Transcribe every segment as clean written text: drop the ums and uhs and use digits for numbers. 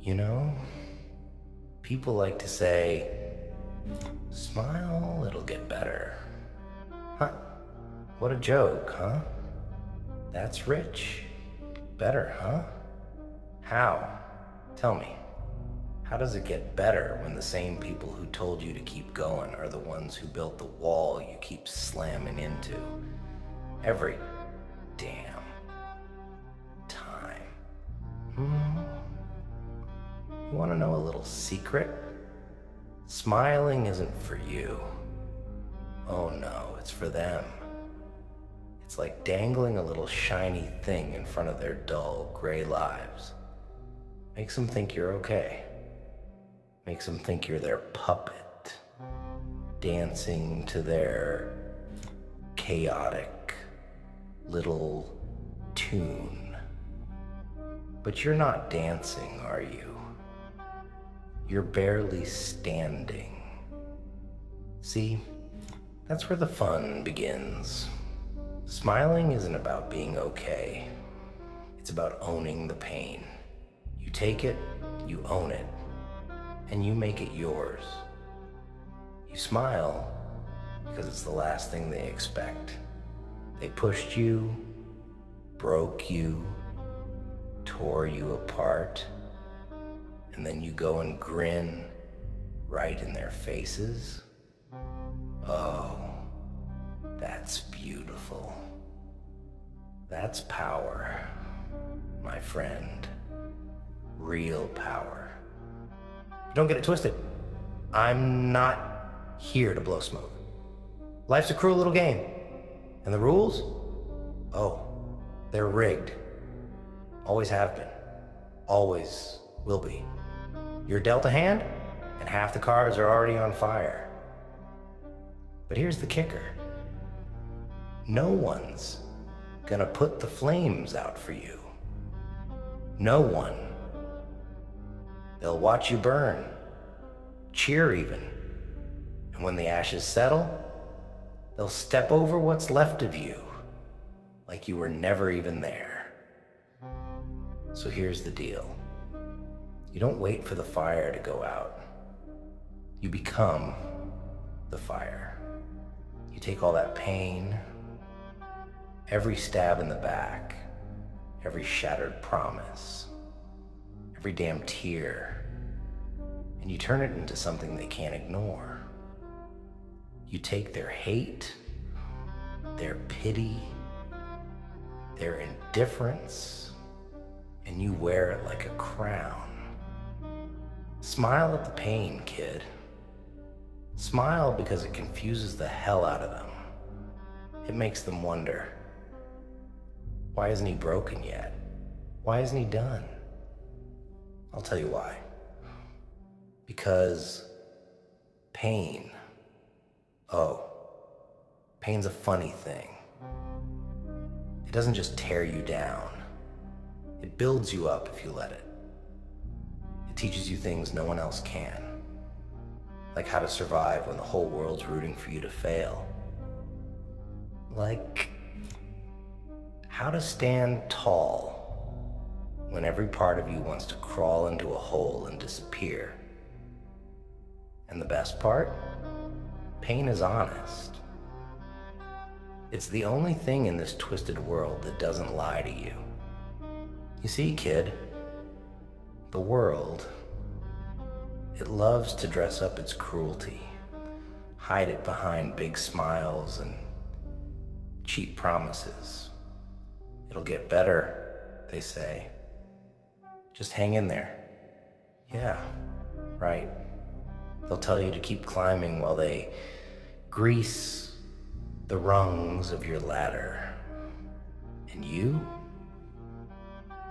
You know, people like to say, smile, it'll get better. Huh? What a joke, huh? That's rich. Better, huh? How? Tell me. How does it get better when the same people who told you to keep going are the ones who built the wall you keep slamming into every damn time? You want to know a little secret? Smiling isn't for you. Oh no, it's for them. It's like dangling a little shiny thing in front of their dull, gray lives. Makes them think you're okay. Makes them think you're their puppet, dancing to their chaotic little tune. But you're not dancing, are you? You're barely standing. See, that's where the fun begins. Smiling isn't about being okay. It's about owning the pain. You take it, you own it, and you make it yours. You smile because it's the last thing they expect. They pushed you, broke you, tore you apart, and then you go and grin right in their faces. Oh, that's beautiful. That's power, my friend. Real power. Don't get it twisted. I'm not here to blow smoke. Life's a cruel little game. And the rules? Oh, they're rigged. Always have been. Always will be. You're dealt a hand, and half the cards are already on fire. But here's the kicker. No one's gonna put the flames out for you. No one. They'll watch you burn, cheer even. And when the ashes settle, they'll step over what's left of you, like you were never even there. So here's the deal. You don't wait for the fire to go out. You become the fire. You take all that pain, every stab in the back, every shattered promise, every damn tear, and you turn it into something they can't ignore. You take their hate, their pity, their indifference, and you wear it like a crown. Smile at the pain, kid. Smile because it confuses the hell out of them. It makes them wonder, why isn't he broken yet? Why isn't he done? I'll tell you why. Because pain, pain's a funny thing. It doesn't just tear you down. It builds you up if you let it. It teaches you things no one else can. Like how to survive when the whole world's rooting for you to fail. Like how to stand tall when every part of you wants to crawl into a hole and disappear. And the best part? Pain is honest. It's the only thing in this twisted world that doesn't lie to you. You see, kid, the world, it loves to dress up its cruelty, hide it behind big smiles and cheap promises. It'll get better, they say. Just hang in there. Yeah, right. They'll tell you to keep climbing while they grease the rungs of your ladder. And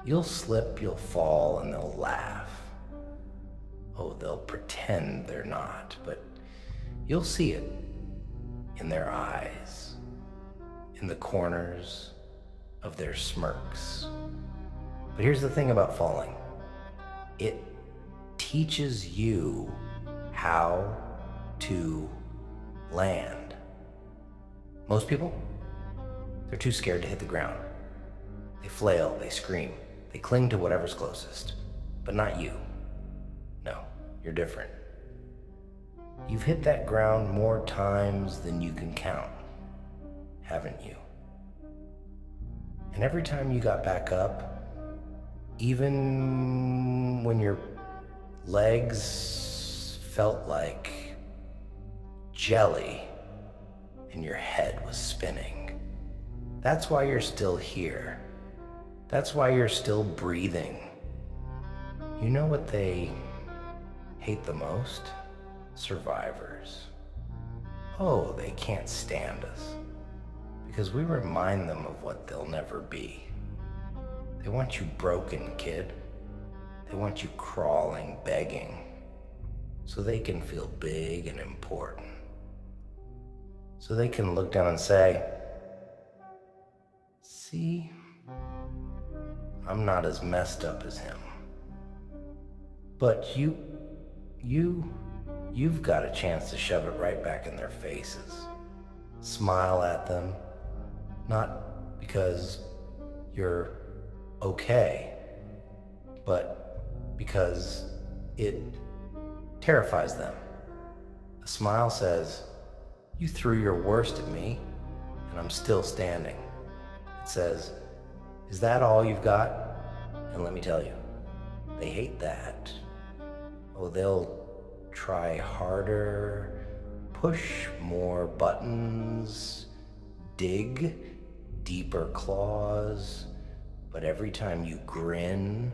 you'll slip, you'll fall, and they'll laugh. Oh, they'll pretend they're not, but you'll see it in their eyes, in the corners of their smirks. But here's the thing about falling. It teaches you how to land. Most people, they're too scared to hit the ground. They flail, they scream, they cling to whatever's closest, but not you. You're different. You've hit that ground more times than you can count, haven't you? And every time you got back up, even when your legs felt like jelly and your head was spinning, that's why you're still here. That's why you're still breathing. You know what they hate the most? Survivors. Oh, they can't stand us because we remind them of what they'll never be. They want you broken, kid. They want you crawling, begging, so they can feel big and important. So they can look down and say, see, I'm not as messed up as him. But you've got a chance to shove it right back in their faces. Smile at them, not because you're okay, but because it terrifies them. A smile says, you threw your worst at me, and I'm still standing. It says, is that all you've got? And let me tell you, they hate that. Oh, they'll try harder, push more buttons, dig deeper claws, but every time you grin,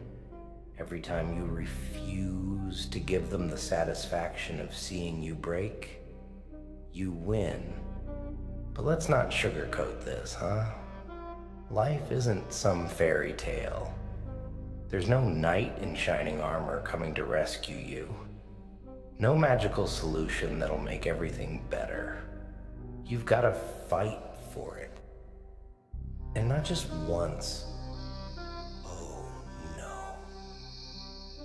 every time you refuse to give them the satisfaction of seeing you break, you win. But let's not sugarcoat this, huh? Life isn't some fairy tale. There's no knight in shining armor coming to rescue you. No magical solution that'll make everything better. You've got to fight for it. And not just once. Oh no.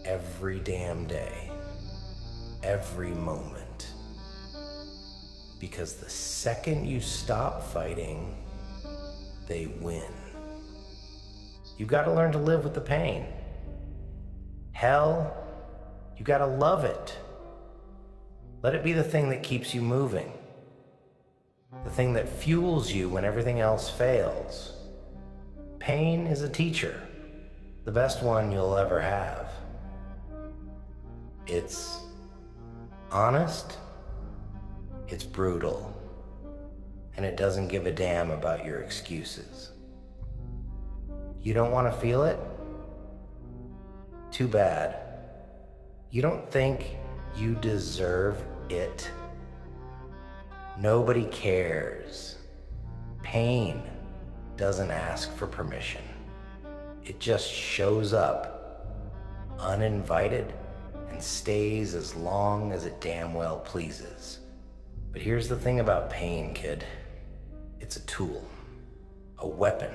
Every damn day. Every moment. Because the second you stop fighting, they win. You've got to learn to live with the pain. Hell, you got to love it. Let it be the thing that keeps you moving. The thing that fuels you when everything else fails. Pain is a teacher, the best one you'll ever have. It's honest, it's brutal, and it doesn't give a damn about your excuses. You don't want to feel it? Too bad. You don't think you deserve it? Nobody cares. Pain doesn't ask for permission. It just shows up, uninvited, and stays as long as it damn well pleases. But here's the thing about pain, kid. It's a tool, a weapon.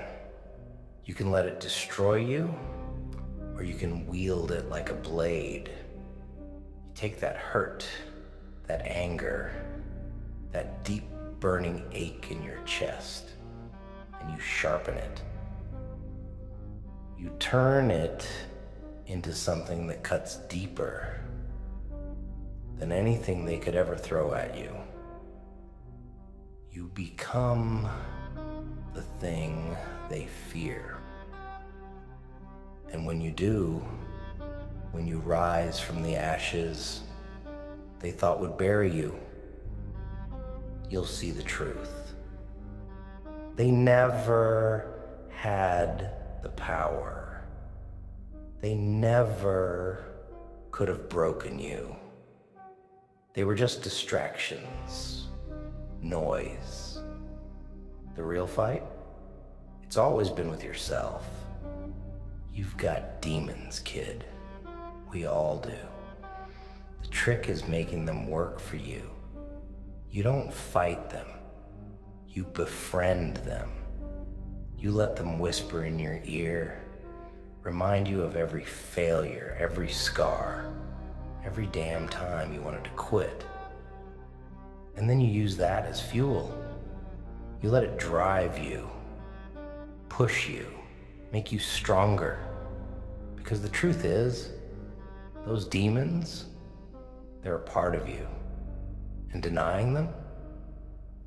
You can let it destroy you, or you can wield it like a blade. You take that hurt, that anger, that deep burning ache in your chest, and you sharpen it. You turn it into something that cuts deeper than anything they could ever throw at you. You become the thing they fear. And when you do, when you rise from the ashes they thought would bury you, you'll see the truth. They never had the power. They never could have broken you. They were just distractions, noise. The real fight? It's always been with yourself. You've got demons, kid. We all do. The trick is making them work for you. You don't fight them. You befriend them. You let them whisper in your ear, remind you of every failure, every scar, every damn time you wanted to quit. And then you use that as fuel. You let it drive you, push you, make you stronger. Because the truth is, those demons, They're a part of you. And denying them,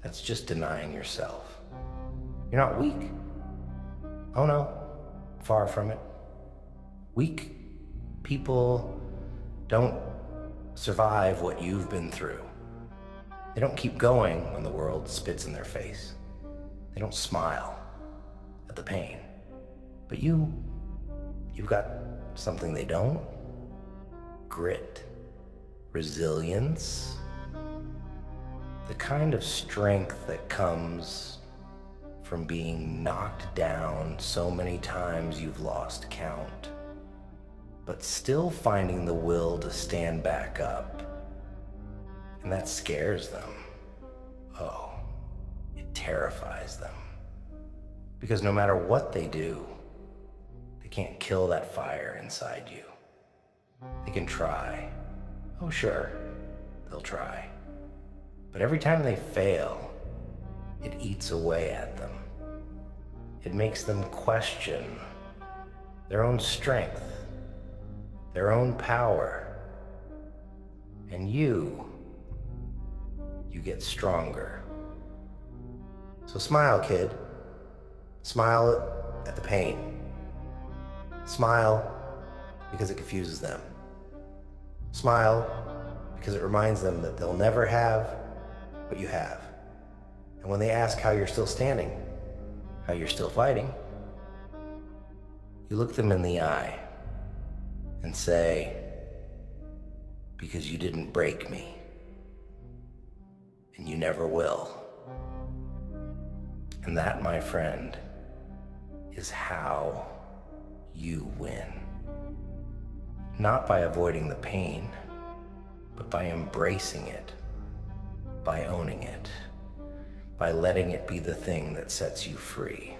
that's just denying yourself. You're not weak. Oh no, far from it. Weak people don't survive what you've been through. They don't keep going when the world spits in their face. They don't smile at the pain. But you've got something they don't. Grit, resilience, the kind of strength that comes from being knocked down so many times you've lost count, but still finding the will to stand back up. And that scares them. Oh, it terrifies them. Because no matter what they do, they can't kill that fire inside you. They can try. Oh, sure, they'll try. But every time they fail, it eats away at them. It makes them question their own strength, their own power. And you get stronger. So smile, kid. Smile at the pain. Smile because it confuses them. Smile because it reminds them that they'll never have what you have. And when they ask how you're still standing, how you're still fighting, you look them in the eye and say, because you didn't break me, and you never will. And that, my friend, is how you win. Not by avoiding the pain, but by embracing it, by owning it, by letting it be the thing that sets you free.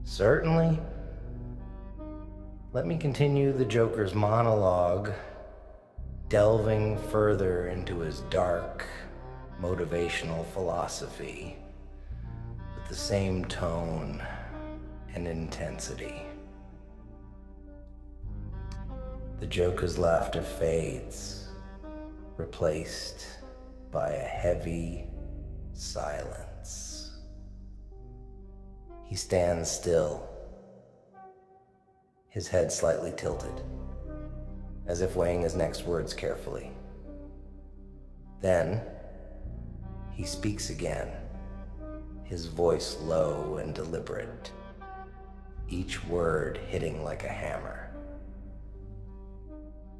Certainly, let me continue the Joker's monologue, delving further into his dark, motivational philosophy with the same tone and intensity. The Joker's laughter fades, replaced by a heavy silence. He stands still, his head slightly tilted, as if weighing his next words carefully. Then, he speaks again, his voice low and deliberate, each word hitting like a hammer.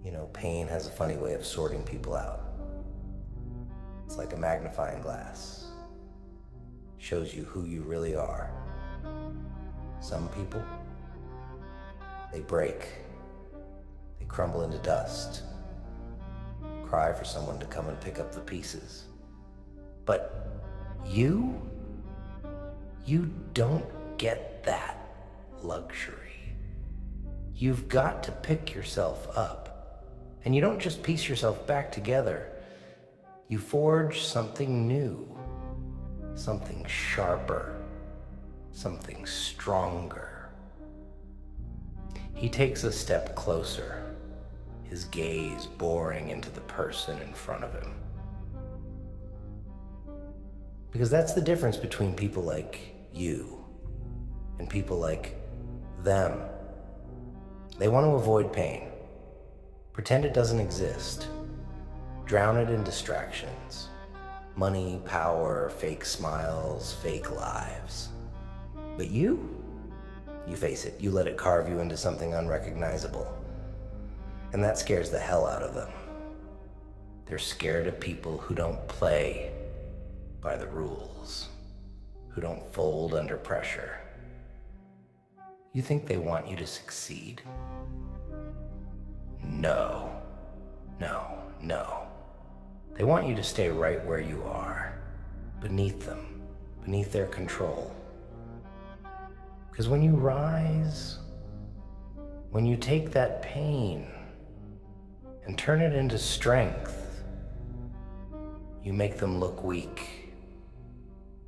You know, pain has a funny way of sorting people out. It's like a magnifying glass. Shows you who you really are. Some people, they break. They crumble into dust. Cry for someone to come and pick up the pieces. But you don't get that luxury. You've got to pick yourself up. And you don't just piece yourself back together. You forge something new, something sharper, something stronger. He takes a step closer, his gaze boring into the person in front of him. Because that's the difference between people like you and people like them. They want to avoid pain. Pretend it doesn't exist. Drown it in distractions. Money, power, fake smiles, fake lives. But you face it. You let it carve you into something unrecognizable. And that scares the hell out of them. They're scared of people who don't play by the rules, who don't fold under pressure. You think they want you to succeed? No. They want you to stay right where you are, beneath them, beneath their control. Because when you rise, when you take that pain and turn it into strength, you make them look weak.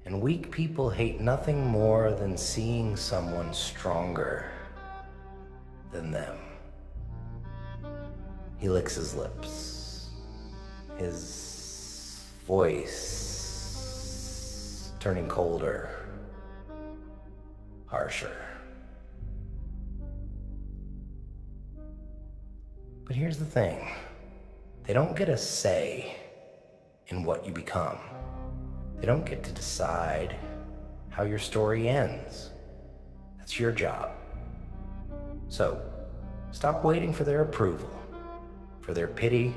And weak people hate nothing more than seeing someone stronger than them. He licks his lips. his voice turning colder, harsher. But here's the thing. They don't get a say in what you become. They don't get to decide how your story ends. That's your job. So, stop waiting for their approval, for their pity,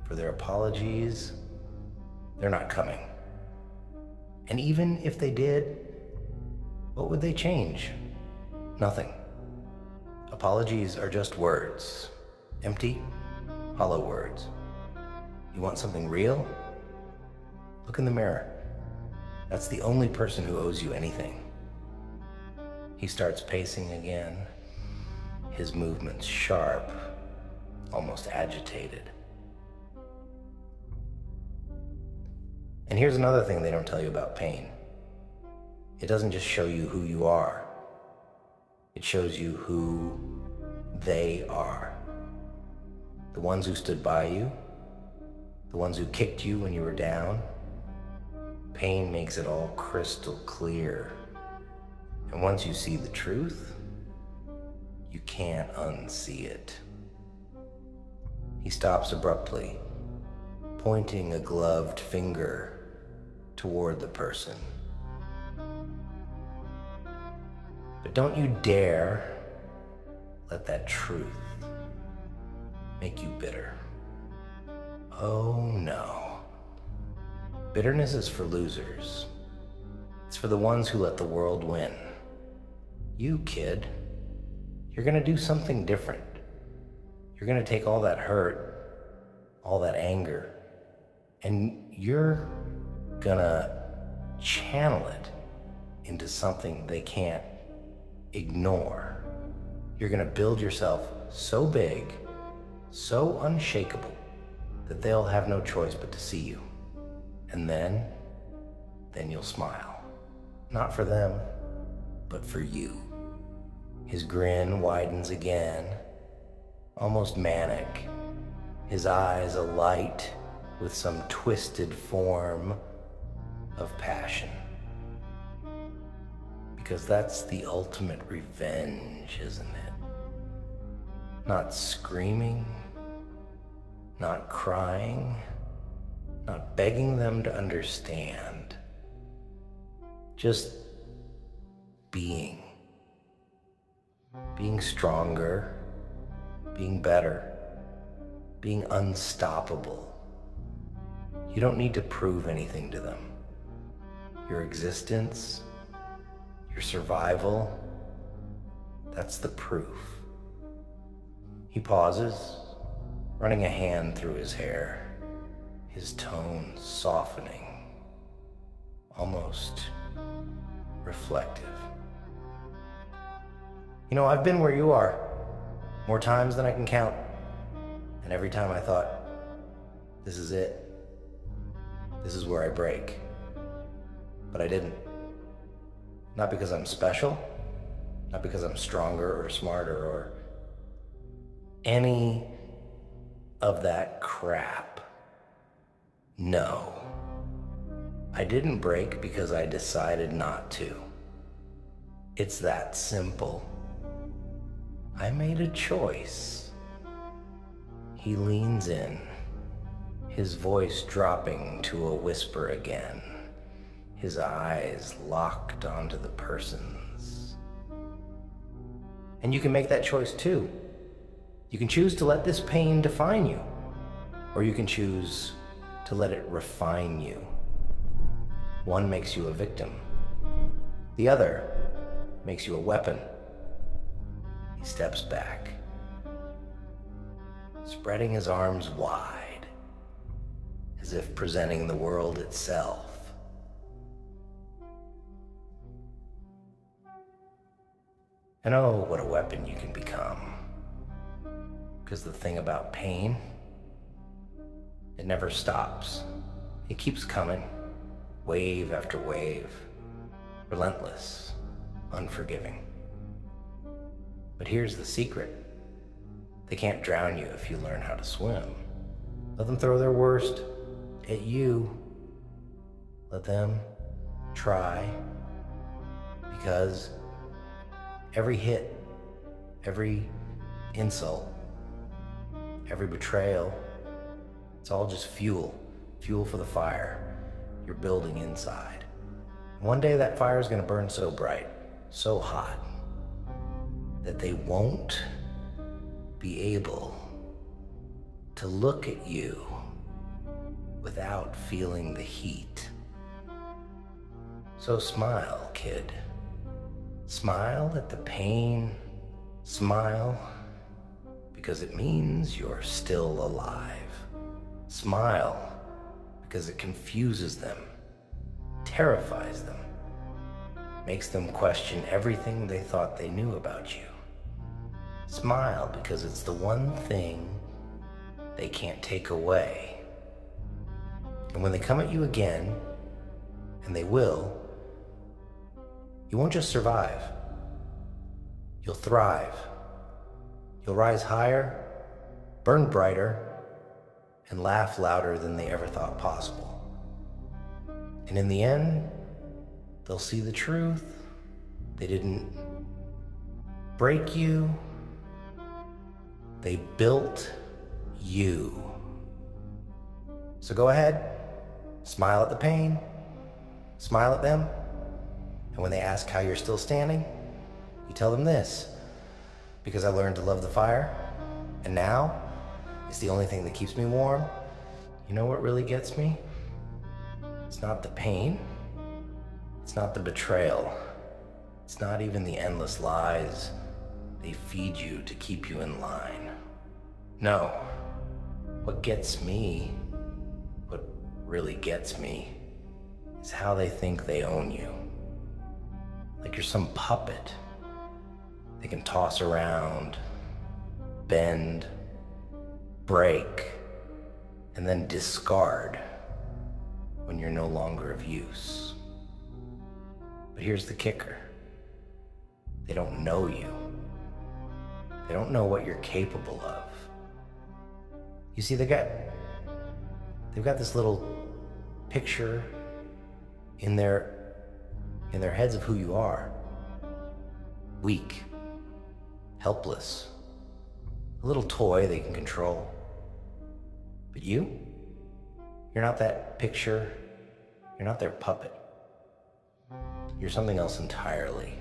for their apologies. They're not coming. And even if they did, what would they change? Nothing. Apologies are just words. Empty, hollow words. You want something real? Look in the mirror. That's the only person who owes you anything. He starts pacing again, his movements sharp, almost agitated. And here's another thing they don't tell you about pain. It doesn't just show you who you are. It shows you who they are. The ones who stood by you, the ones who kicked you when you were down. Pain makes it all crystal clear. And once you see the truth, you can't unsee it. He stops abruptly, pointing a gloved finger toward the person. But don't you dare let that truth make you bitter. Oh no. Bitterness is for losers. It's for the ones who let the world win. You, kid, you're gonna do something different. You're gonna take all that hurt, all that anger, and you're gonna channel it into something they can't ignore. You're gonna build yourself so big, so unshakable, that they'll have no choice but to see you. And then you'll smile. Not for them, but for you. His grin widens again, almost manic, his eyes alight with some twisted form of passion. Because that's the ultimate revenge, isn't it? Not screaming, not crying, not begging them to understand. Just being. Being stronger, being better, being unstoppable. You don't need to prove anything to them. Your existence, your survival, that's the proof. He pauses, running a hand through his hair, his tone softening, almost reflective. You know, I've been where you are, more times than I can count. And every time I thought, this is it. This is where I break. But I didn't. Not because I'm special, not because I'm stronger or smarter or any of that crap. No. I didn't break because I decided not to. It's that simple. I made a choice. He leans in, his voice dropping to a whisper again, his eyes locked onto the person's. And you can make that choice too. You can choose to let this pain define you, or you can choose to let it refine you. One makes you a victim. The other makes you a weapon. He steps back, spreading his arms wide, as if presenting the world itself. And oh, what a weapon you can become. Because the thing about pain, it never stops. It keeps coming, wave after wave, relentless, unforgiving. But here's the secret. They can't drown you if you learn how to swim. Let them throw their worst at you. Let them try, because every hit, every insult, every betrayal, it's all just fuel for the fire you're building inside. One day that fire is going to burn so bright, so hot, that they won't be able to look at you without feeling the heat. So smile, kid. Smile at the pain. Smile because it means you're still alive. Smile because it confuses them, terrifies them, makes them question everything they thought they knew about you. Smile because it's the one thing they can't take away. And when they come at you again, and they will, you won't just survive. You'll thrive. You'll rise higher, burn brighter, and laugh louder than they ever thought possible. And in the end, they'll see the truth. They didn't break you. They built you. So go ahead, smile at the pain, smile at them, and when they ask how you're still standing, you tell them this: because I learned to love the fire, and now it's the only thing that keeps me warm. You know what really gets me? It's not the pain. It's not the betrayal. It's not even the endless lies they feed you to keep you in line. No. What gets me, what really gets me, is how they think they own you. Like you're some puppet they can toss around, bend, break, and then discard when you're no longer of use. But here's the kicker. They don't know you. They don't know what you're capable of. You see, they've got this little picture in their heads of who you are. Weak, helpless, a little toy they can control. But you're not that picture. You're not their puppet. You're something else entirely.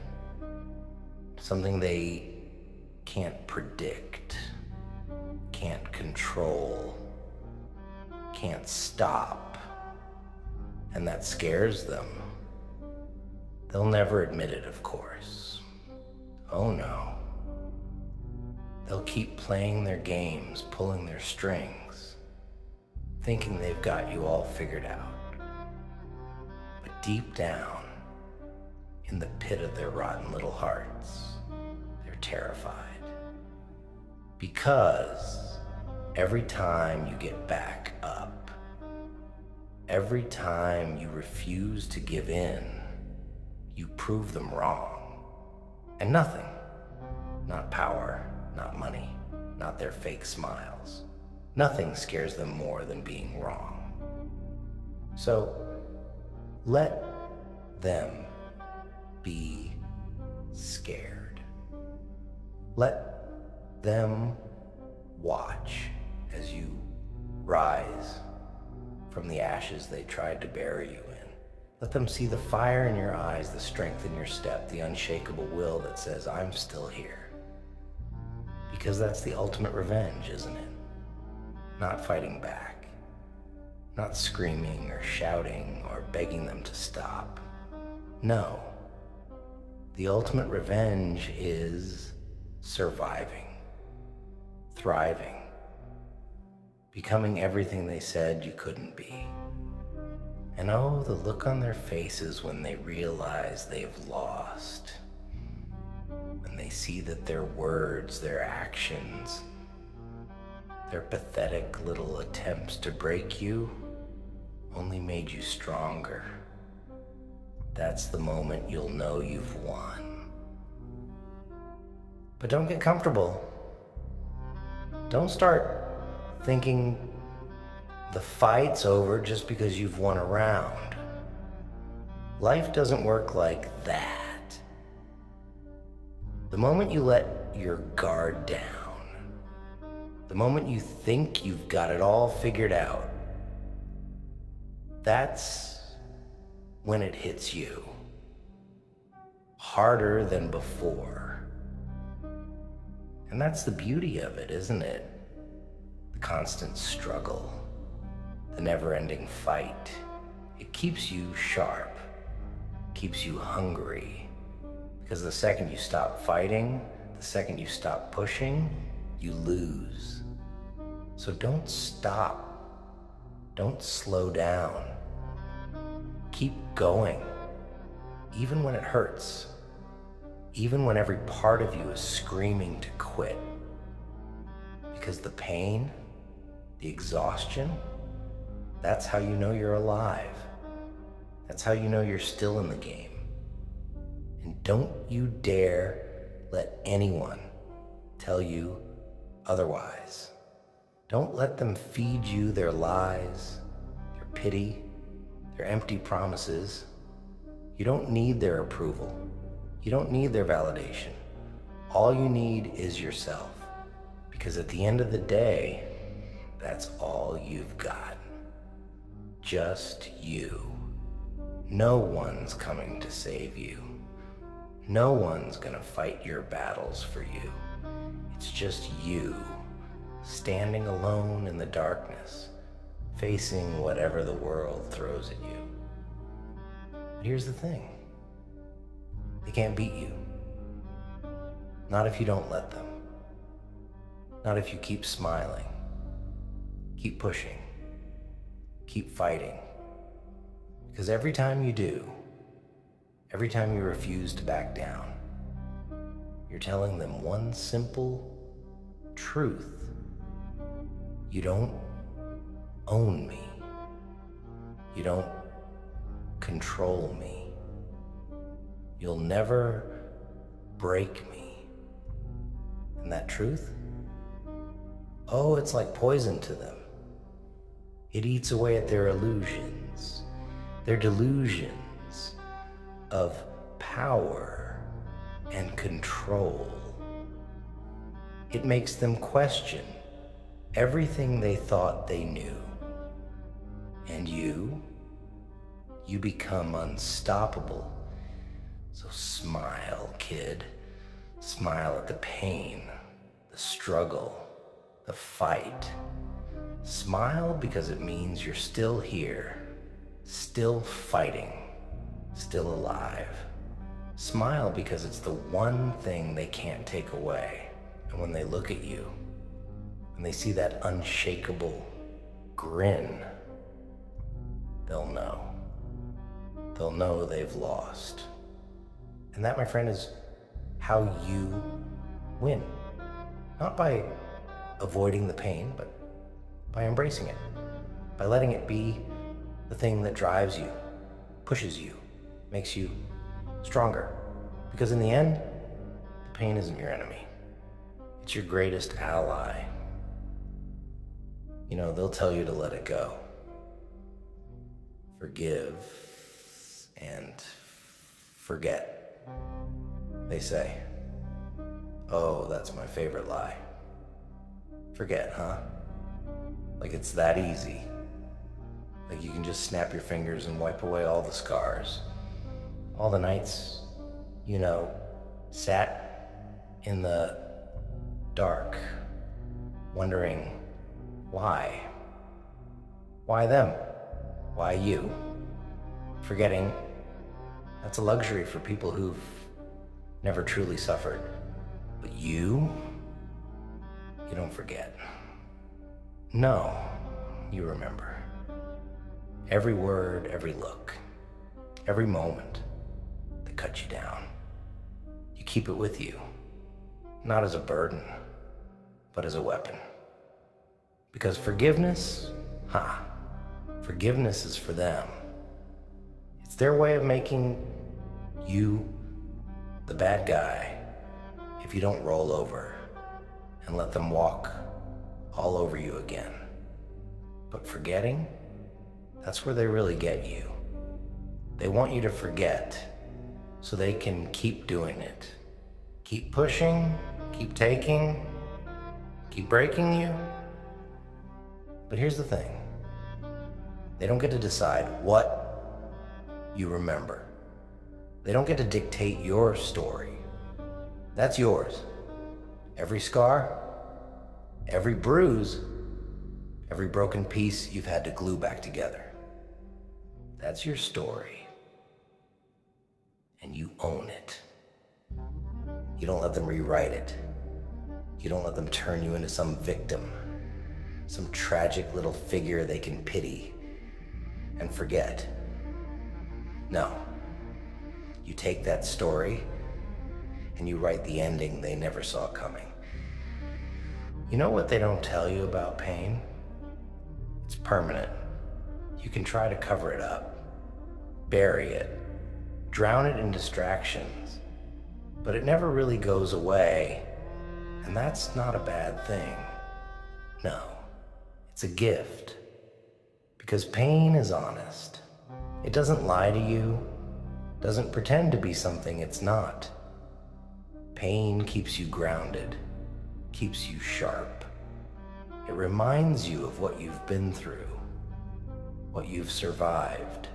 Something they can't predict, can't control, can't stop. And that scares them. They'll never admit it, of course. Oh no. They'll keep playing their games, pulling their strings, thinking they've got you all figured out. But deep down, in the pit of their rotten little hearts, they're terrified. Because every time you get back up, every time you refuse to give in, you prove them wrong. And nothing, not power, not money, not their fake smiles, nothing scares them more than being wrong. So let them be scared. Let them watch as you rise from the ashes they tried to bury you in. Let them see the fire in your eyes, the strength in your step, the unshakable will that says, I'm still here. Because that's the ultimate revenge, isn't it? Not fighting back, not screaming or shouting or begging them to stop. No. The ultimate revenge is surviving, thriving, becoming everything they said you couldn't be. And oh, the look on their faces when they realize they've lost. When they see that their words, their actions, their pathetic little attempts to break you only made you stronger. That's the moment you'll know you've won. But don't get comfortable. Don't start thinking The fight's over just because you've won a round. Life doesn't work like that. The moment you let your guard down, the moment you think you've got it all figured out, that's when it hits you. Harder than before. And that's the beauty of it, isn't it? The constant struggle, the never-ending fight. It keeps you sharp, keeps you hungry. Because the second you stop fighting, the second you stop pushing, you lose. So don't stop. Don't slow down. Keep going, even when it hurts. Even when every part of you is screaming to quit. Because the pain, the exhaustion, that's how you know you're alive. That's how you know you're still in the game. And don't you dare let anyone tell you otherwise. Don't let them feed you their lies, their pity, their empty promises. You don't need their approval. You don't need their validation. All you need is yourself. Because at the end of the day, that's all you've got. Just you. No one's coming to save you. No one's gonna fight your battles for you. It's just you, standing alone in the darkness, facing whatever the world throws at you. But here's the thing. They can't beat you. Not if you don't let them. Not if you keep smiling, keep pushing, keep fighting. Because every time you do, every time you refuse to back down, you're telling them one simple truth. You don't own me. You don't control me. You'll never break me. And that truth? Oh, it's like poison to them. It eats away at their illusions, their delusions of power and control. It makes them question everything they thought they knew. And you become unstoppable. So smile, kid. Smile at the pain, the struggle, the fight. Smile because it means you're still here, still fighting, still alive. Smile because it's the one thing they can't take away. And when they look at you, when they see that unshakable grin, they'll know. They'll know they've lost. And that, my friend, is how you win. Not by avoiding the pain, but by embracing it. By letting it be the thing that drives you, pushes you, makes you stronger. Because in the end, the pain isn't your enemy. It's your greatest ally. You know, they'll tell you to let it go. Forgive and forget. They say, oh, that's my favorite lie. Forget, huh? Like it's that easy. Like you can just snap your fingers and wipe away all the scars. All the nights, you know, sat in the dark, wondering why? Why them? Why you? Forgetting that's a luxury for people who've never truly suffered. But you don't forget. No, you remember. Every word, every look, every moment that cut you down. You keep it with you, not as a burden, but as a weapon. Because forgiveness, forgiveness is for them. It's their way of making you the bad guy if you don't roll over and let them walk all over you again. But forgetting, that's where they really get you. They want you to forget so they can keep doing it. Keep pushing, keep taking, keep breaking you. But here's the thing. They don't get to decide what you remember. They don't get to dictate your story. That's yours. Every scar, every bruise, every broken piece you've had to glue back together. That's your story. And you own it. You don't let them rewrite it. You don't let them turn you into some victim, some tragic little figure they can pity and forget. No. You take that story and you write the ending they never saw coming. You know what they don't tell you about pain? It's permanent. You can try to cover it up, bury it, drown it in distractions, but it never really goes away, and that's not a bad thing. No, it's a gift, because pain is honest. It doesn't lie to you, doesn't pretend to be something it's not. Pain keeps you grounded, keeps you sharp. It reminds you of what you've been through, what you've survived.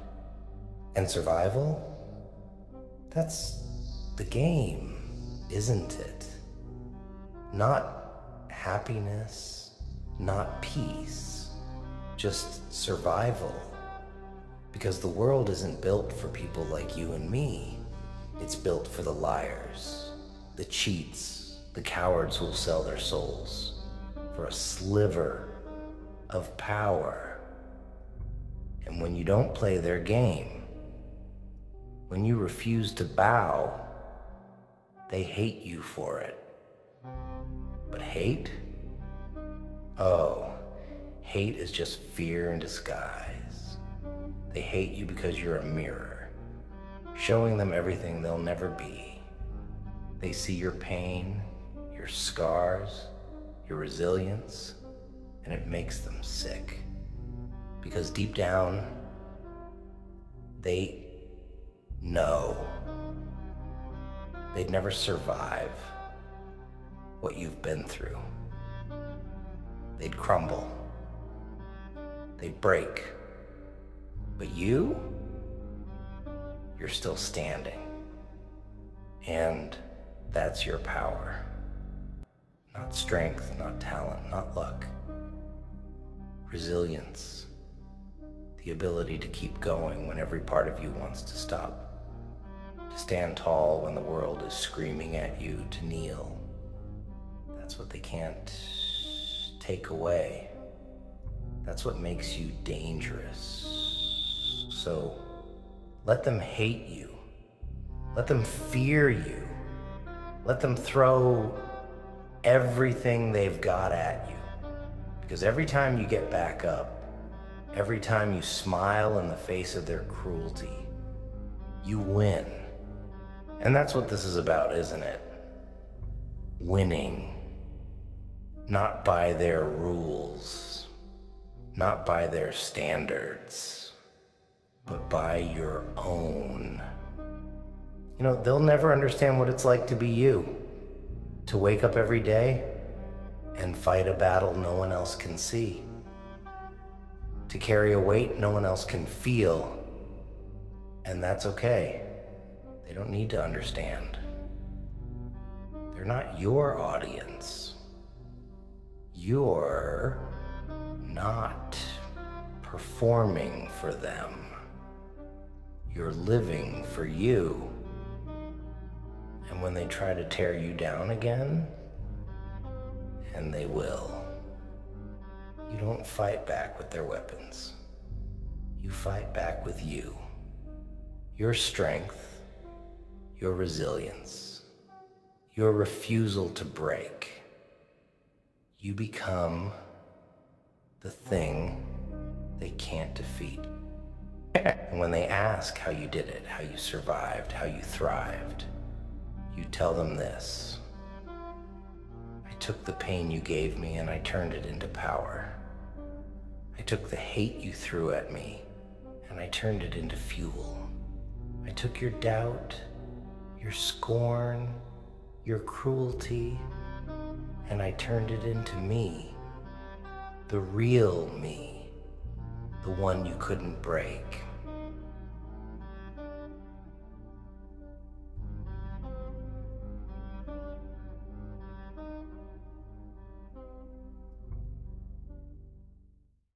And survival? That's the game, isn't it? Not happiness, not peace, just survival. Because the world isn't built for people like you and me. It's built for the liars, the cheats, the cowards who'll sell their souls for a sliver of power. And when you don't play their game, when you refuse to bow, they hate you for it. But hate? Oh, hate is just fear in disguise. They hate you because you're a mirror, showing them everything they'll never be. They see your pain, your scars, your resilience, and it makes them sick. Because deep down, they know they'd never survive what you've been through. They'd crumble. They'd break. But you're still standing. And that's your power. Not strength, not talent, not luck. Resilience. The ability to keep going when every part of you wants to stop. To stand tall when the world is screaming at you to kneel. That's what they can't take away. That's what makes you dangerous. So let them hate you. Let them fear you. Let them throw everything they've got at you. Because every time you get back up, every time you smile in the face of their cruelty, you win. And that's what this is about, isn't it? Winning. Not by their rules, not by their standards, but by your own. You know, they'll never understand what it's like to be you, to wake up every day and fight a battle no one else can see, to carry a weight no one else can feel, and that's okay. They don't need to understand. They're not your audience. You're not performing for them. You're living for you. And when they try to tear you down again, and they will, you don't fight back with their weapons. You fight back with you. Your strength, your resilience, your refusal to break. You become the thing they can't defeat. And when they ask how you did it, how you survived, how you thrived, you tell them this: I took the pain you gave me and I turned it into power. I took the hate you threw at me and I turned it into fuel. I took your doubt, your scorn, your cruelty, and I turned it into me. The real me. The one you couldn't break.